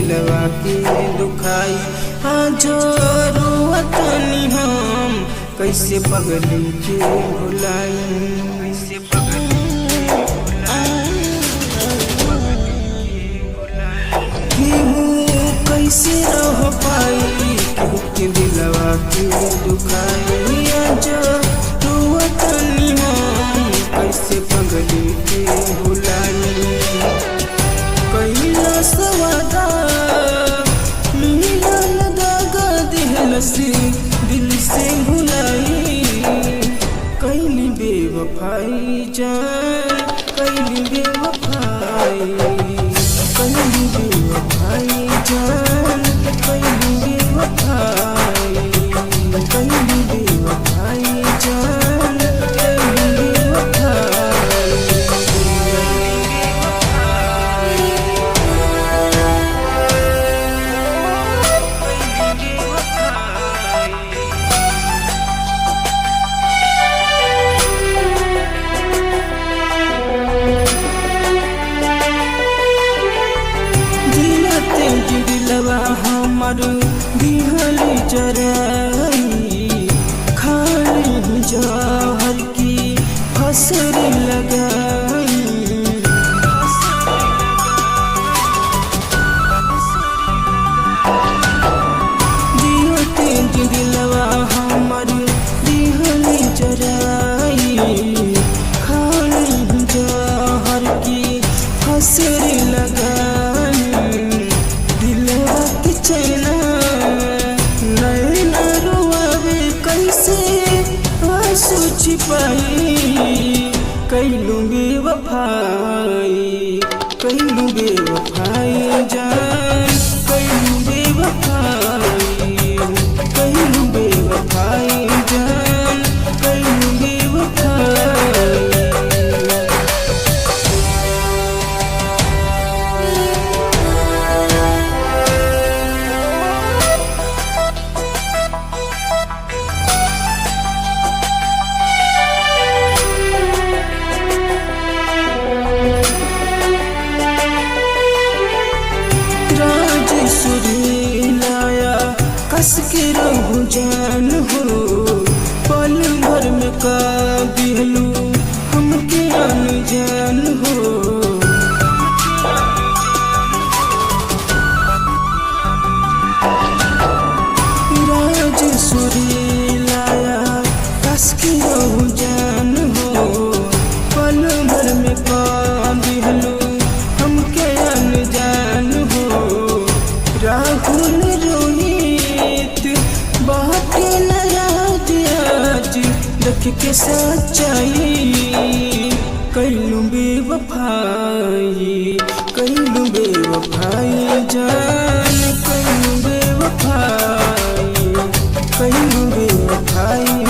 दिलवा के दुखाई। आज रोवतनी हम कैसे पगली के भुलाई, कैसे पगली के भुलाई। कैसे रह पाई केहू के दिलवा के दुखाई। आज रोवतनी हम कैसे पगली के भुलाई। कैलाश वादा मिलल दागा दिहलसी दिल से भुलाई। कैली बेवफाई जान कैली बेवफाई, कैली बेवफाई जान कैली बेवफाई, कैली बेवफाई जान कैली बेवफाई। दिलवा हमर दिहल जराई, खाली जहर की फसर लगाई। दिलवा हमर दिहल जराई, खाली जहर की फसर लगाई। चैना नैना रोआवे कैसे आंसू छिपाई। कैलू बेवफाई कैलू बेवफाई जान कैलू बेवफाई, कैलू बेवफाई जान कैलू बेवफाई। लाया कस के रहू जान हो, पल भर में का दिहलू हमके अनजान हो। राजेश्वरी लाया कस के रहू जान हो, पल भर में का दिहलू हमके अनजान हो। राहुल रोहित बाटे नाराज आज देख के सच्चाई। कैलू बेवफाई कैलू बेवफाई जान कैलू बेवफाई, कैलू बेवफाई।